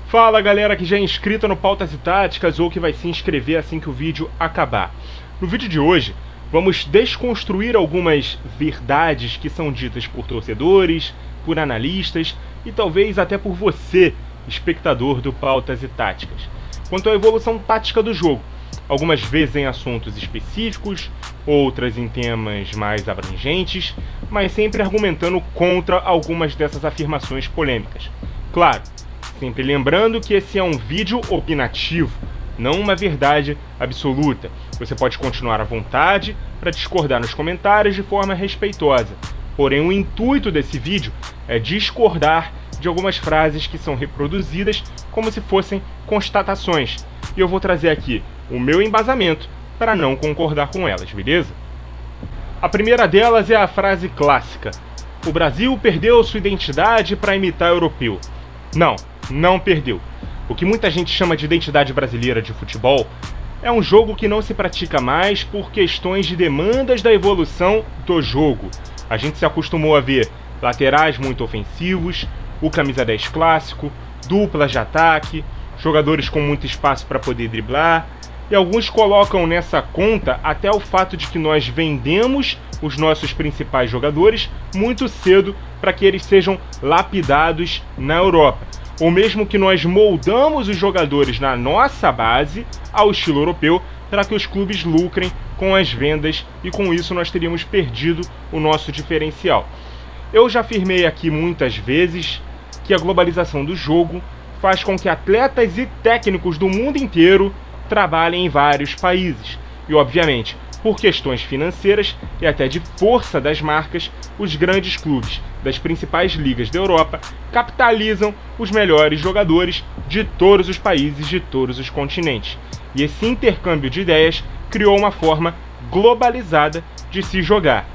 Fala galera que já é inscrita no Pautas e Táticas ou que vai se inscrever assim que o vídeo acabar. No vídeo de hoje, vamos desconstruir algumas verdades que são ditas por torcedores, por analistas e talvez até por você, espectador do Pautas e Táticas, quanto à evolução tática do jogo, algumas vezes em assuntos específicos, outras em temas mais abrangentes, mas sempre argumentando contra algumas dessas afirmações polêmicas. Claro, sempre lembrando que esse é um vídeo opinativo, não uma verdade absoluta. Você pode continuar à vontade para discordar nos comentários de forma respeitosa. Porém, o intuito desse vídeo é discordar de algumas frases que são reproduzidas como se fossem constatações. E eu vou trazer aqui o meu embasamento para não concordar com elas, beleza? A primeira delas é a frase clássica: o Brasil perdeu sua identidade para imitar europeu. Não perdeu. O que muita gente chama de identidade brasileira de futebol é um jogo que não se pratica mais por questões de demandas da evolução do jogo. A gente se acostumou a ver laterais muito ofensivos, o camisa 10 clássico, duplas de ataque, jogadores com muito espaço para poder driblar, e alguns colocam nessa conta até o fato de que nós vendemos os nossos principais jogadores muito cedo para que eles sejam lapidados na Europa. Ou mesmo que nós moldamos os jogadores na nossa base ao estilo europeu para que os clubes lucrem com as vendas e com isso nós teríamos perdido o nosso diferencial. Eu já afirmei aqui muitas vezes que a globalização do jogo faz com que atletas e técnicos do mundo inteiro trabalhem em vários países. E obviamente, por questões financeiras e até de força das marcas, os grandes clubes das principais ligas da Europa capitalizam os melhores jogadores de todos os países, de todos os continentes. E esse intercâmbio de ideias criou uma forma globalizada de se jogar.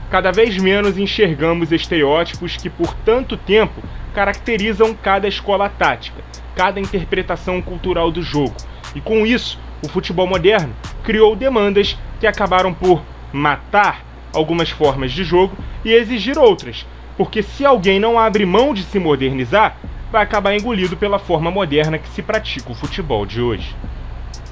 Cada vez menos enxergamos estereótipos que por tanto tempo caracterizam cada escola tática, cada interpretação cultural do jogo. E com isso, o futebol moderno criou demandas que acabaram por matar algumas formas de jogo e exigir outras, porque se alguém não abre mão de se modernizar, vai acabar engolido pela forma moderna que se pratica o futebol de hoje.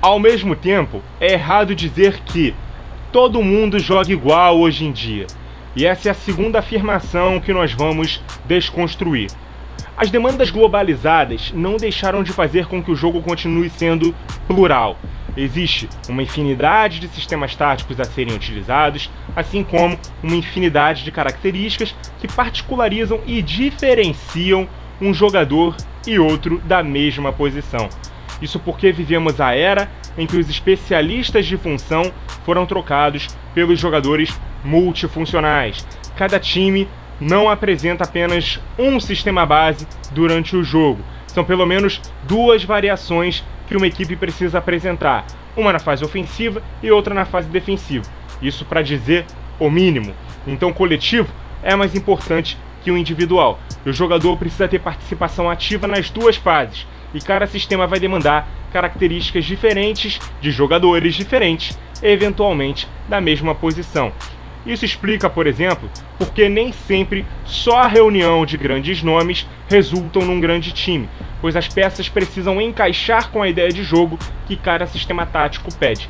Ao mesmo tempo, é errado dizer que todo mundo joga igual hoje em dia, e essa é a segunda afirmação que nós vamos desconstruir. As demandas globalizadas não deixaram de fazer com que o jogo continue sendo plural. Existe uma infinidade de sistemas táticos a serem utilizados, assim como uma infinidade de características que particularizam e diferenciam um jogador e outro da mesma posição. Isso porque vivemos a era em que os especialistas de função foram trocados pelos jogadores multifuncionais. Cada time não apresenta apenas um sistema base durante o jogo. São pelo menos duas variações que uma equipe precisa apresentar, uma na fase ofensiva e outra na fase defensiva. Isso para dizer o mínimo. Então o coletivo é mais importante que o individual. O jogador precisa ter participação ativa nas duas fases, e cada sistema vai demandar características diferentes de jogadores diferentes, eventualmente da mesma posição. Isso explica, por exemplo, porque nem sempre só a reunião de grandes nomes resultam num grande time, pois as peças precisam encaixar com a ideia de jogo que cada sistema tático pede.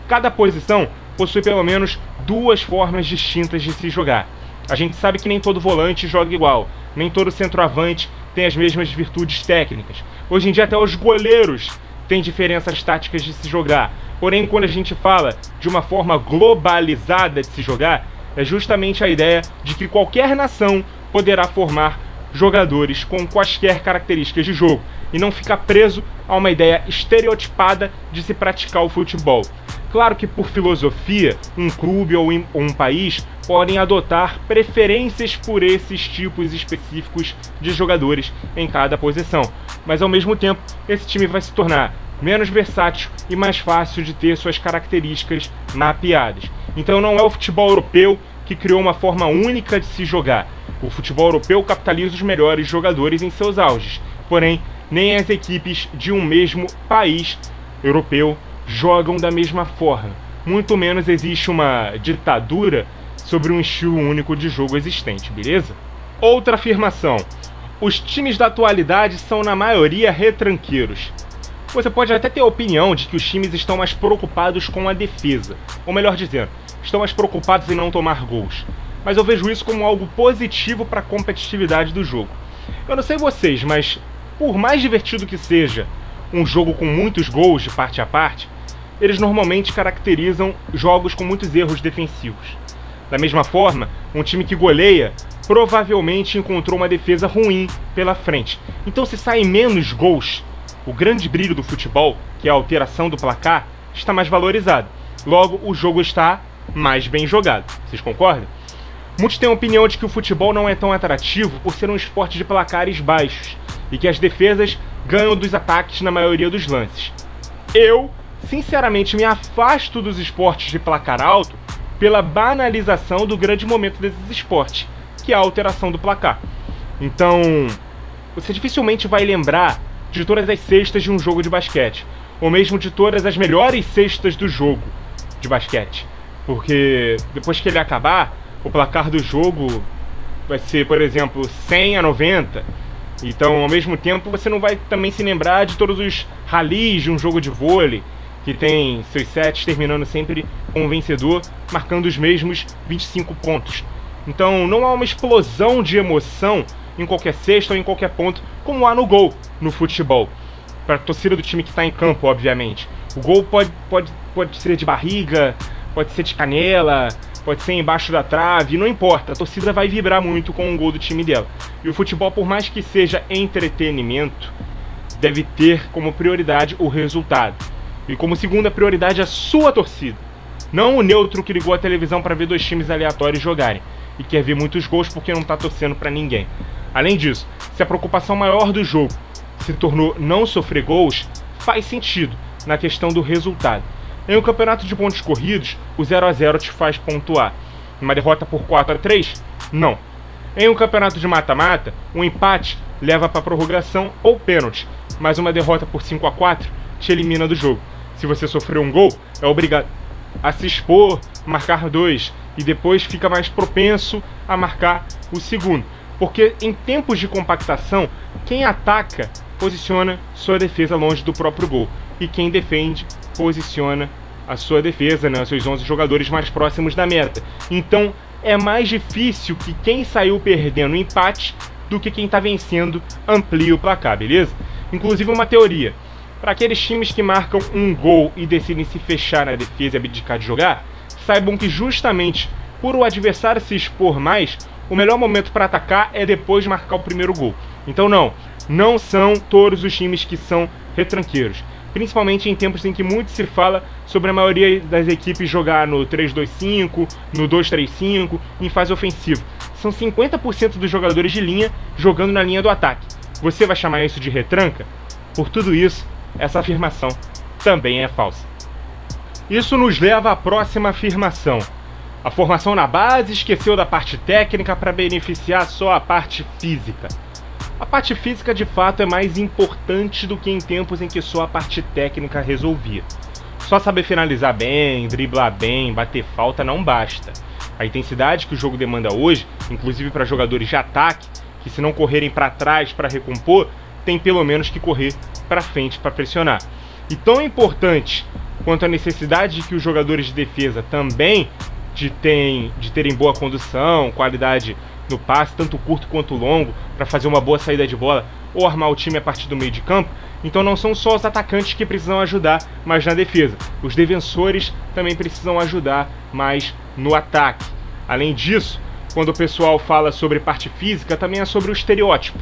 Cada posição possui pelo menos duas formas distintas de se jogar. A gente sabe que nem todo volante joga igual, nem todo centroavante tem as mesmas virtudes técnicas. Hoje em dia até os goleiros têm diferenças táticas de se jogar. Porém, quando a gente fala de uma forma globalizada de se jogar, é justamente a ideia de que qualquer nação poderá formar jogadores com quaisquer características de jogo e não ficar preso a uma ideia estereotipada de se praticar o futebol. Claro que por filosofia, um clube ou um país podem adotar preferências por esses tipos específicos de jogadores em cada posição, mas ao mesmo tempo esse time vai se tornar menos versátil e mais fácil de ter suas características mapeadas. Então não é o futebol europeu que criou uma forma única de se jogar. O futebol europeu capitaliza os melhores jogadores em seus auges, porém nem as equipes de um mesmo país europeu jogam da mesma forma. Muito menos existe uma ditadura sobre um estilo único de jogo existente, beleza? Outra afirmação: Os times da atualidade são na maioria retranqueiros. Você pode até ter a opinião de que os times estão mais preocupados com a defesa, ou melhor dizendo, estão mais preocupados em não tomar gols. Mas eu vejo isso como algo positivo para a competitividade do jogo. Eu não sei vocês, mas por mais divertido que seja um jogo com muitos gols de parte a parte, eles normalmente caracterizam jogos com muitos erros defensivos. Da mesma forma, um time que goleia provavelmente encontrou uma defesa ruim pela frente. Então, se saem menos gols, o grande brilho do futebol, que é a alteração do placar, está mais valorizado. Logo, o jogo está mais bem jogado. Vocês concordam? Muitos têm a opinião de que o futebol não é tão atrativo por ser um esporte de placares baixos e que as defesas ganham dos ataques na maioria dos lances. Eu, sinceramente, me afasto dos esportes de placar alto pela banalização do grande momento desses esportes, que é a alteração do placar. Então, você dificilmente vai lembrar de todas as cestas de um jogo de basquete, ou mesmo de todas as melhores cestas do jogo de basquete, porque depois que ele acabar, o placar do jogo vai ser, por exemplo, 100-90. Então, ao mesmo tempo, você não vai também se lembrar de todos os rallies de um jogo de vôlei, que tem seus sets terminando sempre com um vencedor, marcando os mesmos 25 pontos. Então, não há uma explosão de emoção em qualquer cesta ou em qualquer ponto, como há no gol no futebol. Para a torcida do time que está em campo, obviamente. O gol pode ser de barriga, pode ser de canela, pode ser embaixo da trave, não importa, a torcida vai vibrar muito com o gol do time dela. E o futebol, por mais que seja entretenimento, deve ter como prioridade o resultado. E como segunda prioridade a sua torcida. Não o neutro que ligou a televisão para ver dois times aleatórios jogarem e quer ver muitos gols porque não está torcendo para ninguém. Além disso, se a preocupação maior do jogo se tornou não sofrer gols, faz sentido na questão do resultado. Em um campeonato de pontos corridos, o 0 a 0 te faz pontuar. Uma derrota por 4 a 3? Não. Em um campeonato de mata-mata, um empate leva para prorrogação ou pênalti, mas uma derrota por 5 a 4 te elimina do jogo. Se você sofrer um gol, é obrigado a se expor, marcar 2 e depois fica mais propenso a marcar o segundo. Porque em tempos de compactação, quem ataca posiciona sua defesa longe do próprio gol. E quem defende posiciona a sua defesa, né, seus 11 jogadores mais próximos da meta. Então é mais difícil que quem saiu perdendo empate do que quem está vencendo amplie o placar, beleza? Inclusive uma teoria. Para aqueles times que marcam um gol e decidem se fechar na defesa e abdicar de jogar, saibam que justamente por o adversário se expor mais, o melhor momento para atacar é depois de marcar o primeiro gol. Então não são todos os times que são retranqueiros. Principalmente em tempos em que muito se fala sobre a maioria das equipes jogar no 3-2-5, no 2-3-5, em fase ofensiva. São 50% dos jogadores de linha jogando na linha do ataque. Você vai chamar isso de retranca? Por tudo isso, essa afirmação também é falsa. Isso nos leva à próxima afirmação. A formação na base esqueceu da parte técnica para beneficiar só a parte física. A parte física de fato é mais importante do que em tempos em que só a parte técnica resolvia. Só saber finalizar bem, driblar bem, bater falta não basta. A intensidade que o jogo demanda hoje, inclusive para jogadores de ataque, que se não correrem para trás para recompor, tem pelo menos que correr para frente para pressionar. E tão importante quanto a necessidade de que os jogadores de defesa também de terem boa condução, qualidade no passe, tanto curto quanto longo, para fazer uma boa saída de bola ou armar o time a partir do meio de campo. Então não são só os atacantes que precisam ajudar mais na defesa. Os defensores também precisam ajudar mais no ataque. Além disso, quando o pessoal fala sobre parte física, também é sobre o estereótipo,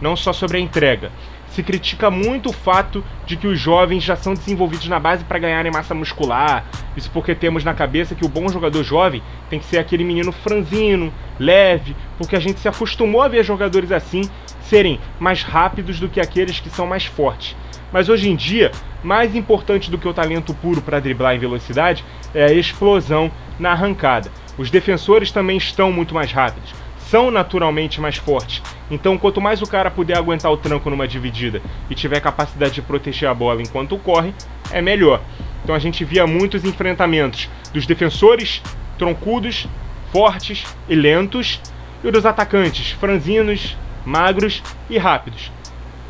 não só sobre a entrega. Se critica muito o fato de que os jovens já são desenvolvidos na base para ganharem massa muscular. Isso porque temos na cabeça que o bom jogador jovem tem que ser aquele menino franzino, leve, porque a gente se acostumou a ver jogadores assim serem mais rápidos do que aqueles que são mais fortes. Mas hoje em dia, mais importante do que o talento puro para driblar em velocidade é a explosão na arrancada. Os defensores também estão muito mais rápidos, são naturalmente mais fortes. Então, quanto mais o cara puder aguentar o tranco numa dividida e tiver capacidade de proteger a bola enquanto corre, é melhor. Então a gente via muitos enfrentamentos dos defensores troncudos, fortes e lentos, e dos atacantes franzinos, magros e rápidos.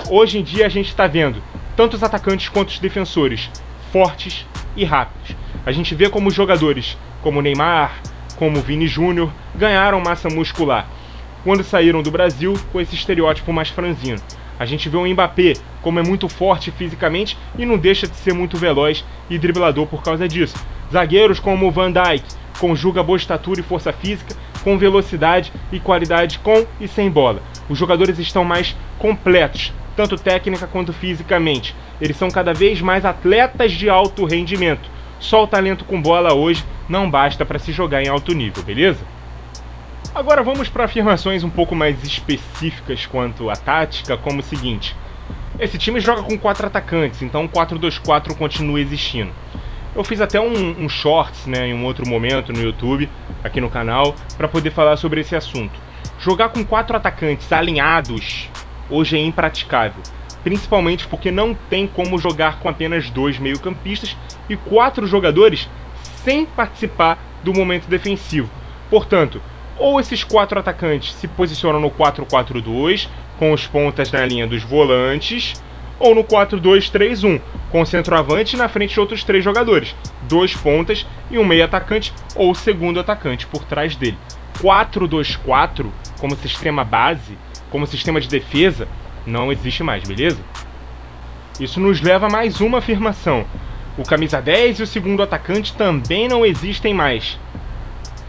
Hoje em dia a gente está vendo tanto os atacantes quanto os defensores fortes e rápidos. A gente vê como jogadores como Neymar, como Vini Júnior ganharam massa muscular quando saíram do Brasil com esse estereótipo mais franzino. A gente vê o Mbappé como é muito forte fisicamente e não deixa de ser muito veloz e driblador por causa disso. Zagueiros como o Van Dijk conjuga boa estatura e força física com velocidade e qualidade com e sem bola. Os jogadores estão mais completos, tanto técnica quanto fisicamente. Eles são cada vez mais atletas de alto rendimento. Só o talento com bola hoje não basta para se jogar em alto nível, beleza? Agora vamos para afirmações um pouco mais específicas quanto à tática, como o seguinte. Esse time joga com 4 atacantes, então o 4-2-4 continua existindo. Eu fiz até um shorts, né, em um outro momento no YouTube, aqui no canal, para poder falar sobre esse assunto. Jogar com 4 atacantes alinhados hoje é impraticável, principalmente porque não tem como jogar com apenas 2 meio-campistas e 4 jogadores sem participar do momento defensivo. Portanto, ou esses 4 atacantes se posicionam no 4-4-2, com os pontas na linha dos volantes, ou no 4-2-3-1, com o centroavante na frente de outros 3 jogadores, 2 pontas e um meio atacante ou segundo atacante por trás dele. 4-2-4 como sistema base, como sistema de defesa, não existe mais, beleza? Isso nos leva a mais uma afirmação. O camisa 10 e o segundo atacante também não existem mais.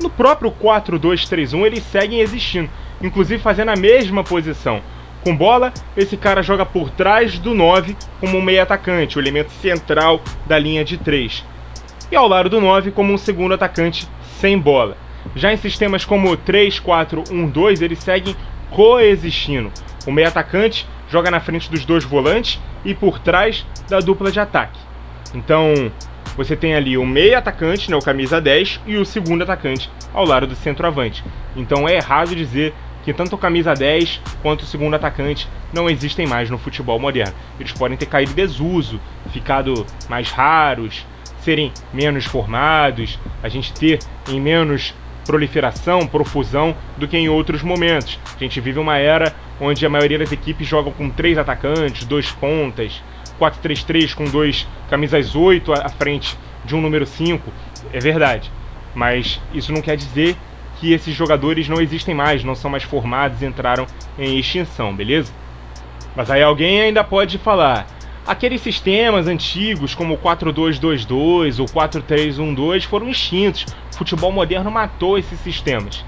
No próprio 4-2-3-1 eles seguem existindo, inclusive fazendo a mesma posição. Com bola, esse cara joga por trás do 9 como um meio atacante, o elemento central da linha de 3. E ao lado do 9 como um segundo atacante sem bola. Já em sistemas como 3-4-1-2 eles seguem coexistindo. O meio atacante joga na frente dos 2 volantes e por trás da dupla de ataque. Então, você tem ali o meio atacante, né, o camisa 10, e o segundo atacante ao lado do centroavante. Então é errado dizer que tanto o camisa 10 quanto o segundo atacante não existem mais no futebol moderno. Eles podem ter caído em desuso, ficado mais raros, serem menos formados, a gente ter em menos proliferação, profusão do que em outros momentos. A gente vive uma era onde a maioria das equipes jogam com 3 atacantes, 2 pontas, 4-3-3 com 2 camisas 8 à frente de um número 5, é verdade. Mas isso não quer dizer que esses jogadores não existem mais, não são mais formados, entraram em extinção, beleza? Mas aí alguém ainda pode falar, aqueles sistemas antigos como o 4-2-2-2 ou 4-3-1-2 foram extintos, o futebol moderno matou esses sistemas.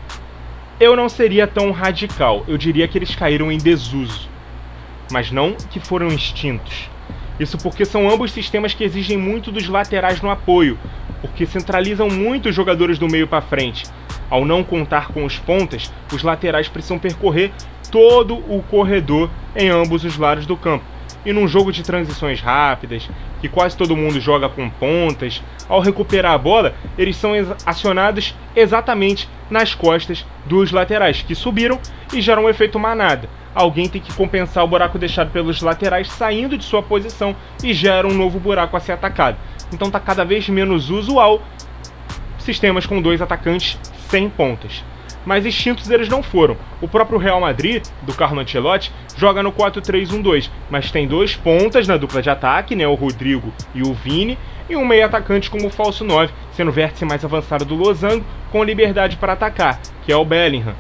Eu não seria tão radical, eu diria que eles caíram em desuso, mas não que foram extintos. Isso porque são ambos sistemas que exigem muito dos laterais no apoio, porque centralizam muito os jogadores do meio para frente. Ao não contar com os pontas, os laterais precisam percorrer todo o corredor em ambos os lados do campo. E num jogo de transições rápidas, que quase todo mundo joga com pontas, ao recuperar a bola, eles são acionados exatamente nas costas dos laterais, que subiram e geram um efeito manada. Alguém tem que compensar o buraco deixado pelos laterais saindo de sua posição e gera um novo buraco a ser atacado. Então está cada vez menos usual sistemas com 2 atacantes sem pontas. Mas extintos eles não foram. O próprio Real Madrid, do Carlo Ancelotti, joga no 4-3-1-2, mas tem 2 pontas na dupla de ataque, né, o Rodrigo e o Vini, e um meio atacante como o falso 9, sendo o vértice mais avançado do losango, com liberdade para atacar, que é o Bellingham.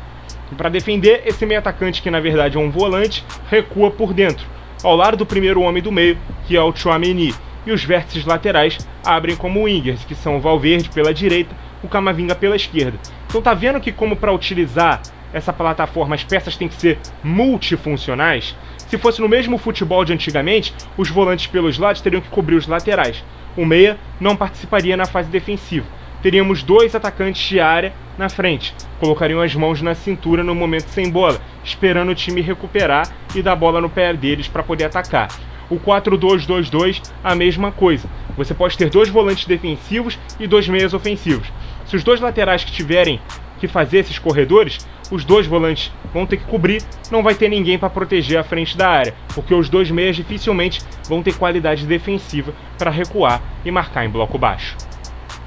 E para defender, esse meio atacante, que na verdade é um volante, recua por dentro, ao lado do primeiro homem do meio, que é o Tchouaméni, e os vértices laterais abrem como wingers, que são o Valverde pela direita, o Camavinga pela esquerda. Então tá vendo que como para utilizar essa plataforma as peças têm que ser multifuncionais? Se fosse no mesmo futebol de antigamente, os volantes pelos lados teriam que cobrir os laterais. O meia não participaria na fase defensiva. Teríamos 2 atacantes de área na frente. Colocariam as mãos na cintura no momento sem bola, esperando o time recuperar e dar bola no pé deles para poder atacar. O 4-2-2-2, a mesma coisa. Você pode ter 2 volantes defensivos e 2 meias ofensivos. Se os 2 laterais que tiverem que fazer esses corredores, os 2 volantes vão ter que cobrir, não vai ter ninguém para proteger a frente da área, porque os 2 meias dificilmente vão ter qualidade defensiva para recuar e marcar em bloco baixo.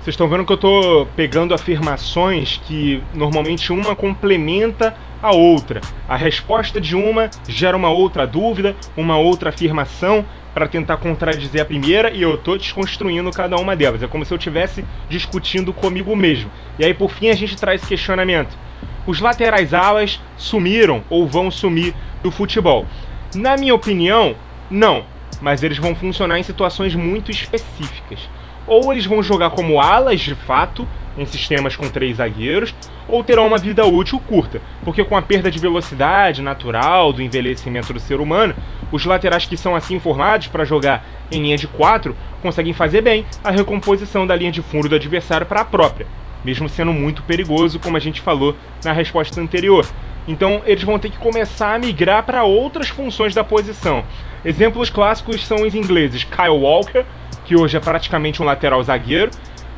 Vocês estão vendo que eu estou pegando afirmações que normalmente uma complementa a outra. A resposta de uma gera uma outra dúvida, uma outra afirmação para tentar contradizer a primeira, e eu tô desconstruindo cada uma delas. É como se eu estivesse discutindo comigo mesmo. E aí, por fim, a gente traz esse questionamento. Os laterais alas sumiram ou vão sumir do futebol? Na minha opinião, não. Mas eles vão funcionar em situações muito específicas. Ou eles vão jogar como alas de fato, em sistemas com 3 zagueiros, ou terão uma vida útil curta, porque com a perda de velocidade natural do envelhecimento do ser humano, os laterais que são assim formados para jogar em linha de 4 conseguem fazer bem a recomposição da linha de fundo do adversário para a própria, mesmo sendo muito perigoso, como a gente falou na resposta anterior. Então eles vão ter que começar a migrar para outras funções da posição. Exemplos clássicos são os ingleses Kyle Walker, que hoje é praticamente um lateral zagueiro,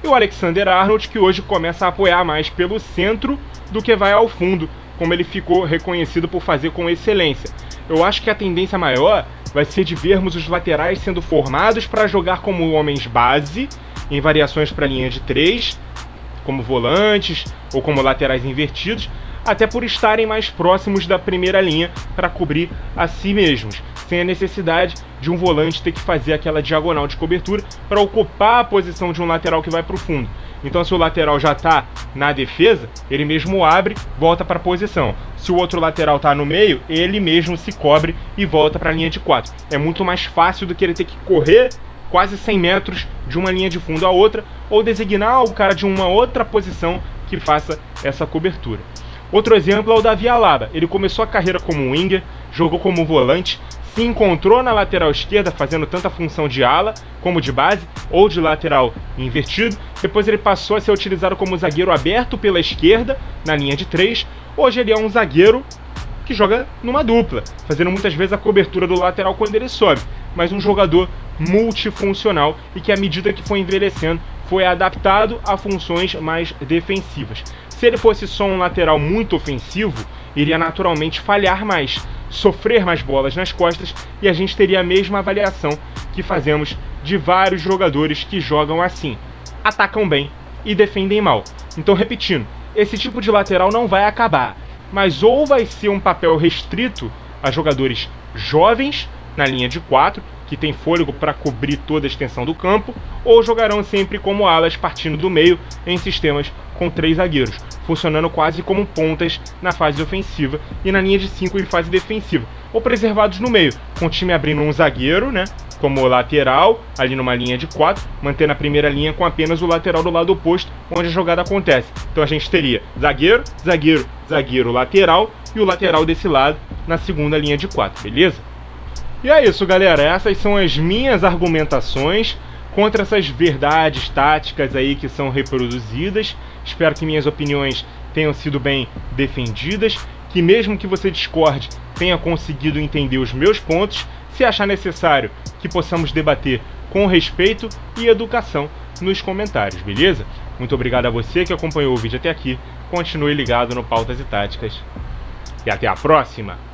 e o Alexander-Arnold, que hoje começa a apoiar mais pelo centro do que vai ao fundo, como ele ficou reconhecido por fazer com excelência. Eu acho que a tendência maior vai ser de vermos os laterais sendo formados para jogar como homens base, em variações para a linha de 3, como volantes ou como laterais invertidos, até por estarem mais próximos da primeira linha para cobrir a si mesmos, sem a necessidade de um volante ter que fazer aquela diagonal de cobertura para ocupar a posição de um lateral que vai para o fundo. Então, se o lateral já está na defesa, ele mesmo abre, volta para a posição. Se o outro lateral está no meio, ele mesmo se cobre e volta para a linha de 4. É muito mais fácil do que ele ter que correr quase 100 metros de uma linha de fundo a outra, ou designar o cara de uma outra posição que faça essa cobertura. Outro exemplo é o Davi Alaba. Ele começou a carreira como winger, jogou como volante, se encontrou na lateral esquerda fazendo tanto a função de ala como de base ou de lateral invertido. Depois ele passou a ser utilizado como zagueiro aberto pela esquerda na linha de 3. Hoje ele é um zagueiro que joga numa dupla, fazendo muitas vezes a cobertura do lateral quando ele sobe, mas um jogador multifuncional e que à medida que foi envelhecendo foi adaptado a funções mais defensivas. Se ele fosse só um lateral muito ofensivo, iria naturalmente falhar mais, sofrer mais bolas nas costas, e a gente teria a mesma avaliação que fazemos de vários jogadores que jogam assim: atacam bem e defendem mal. Então, repetindo, esse tipo de lateral não vai acabar, mas ou vai ser um papel restrito a jogadores jovens na linha de 4, que tem fôlego para cobrir toda a extensão do campo, ou jogarão sempre como alas partindo do meio em sistemas com 3 zagueiros, funcionando quase como pontas na fase ofensiva e na linha de 5 em fase defensiva, ou preservados no meio, com o time abrindo um zagueiro, como lateral, ali numa linha de 4, mantendo a primeira linha com apenas o lateral do lado oposto, onde a jogada acontece. Então a gente teria zagueiro, zagueiro, zagueiro, lateral, e o lateral desse lado na segunda linha de 4, beleza? E é isso, galera, essas são as minhas argumentações contra essas verdades táticas aí que são reproduzidas. Espero que minhas opiniões tenham sido bem defendidas, que mesmo que você discorde, tenha conseguido entender os meus pontos. Se achar necessário, que possamos debater com respeito e educação nos comentários, beleza? Muito obrigado a você que acompanhou o vídeo até aqui. Continue ligado no Pautas e Táticas. E até a próxima!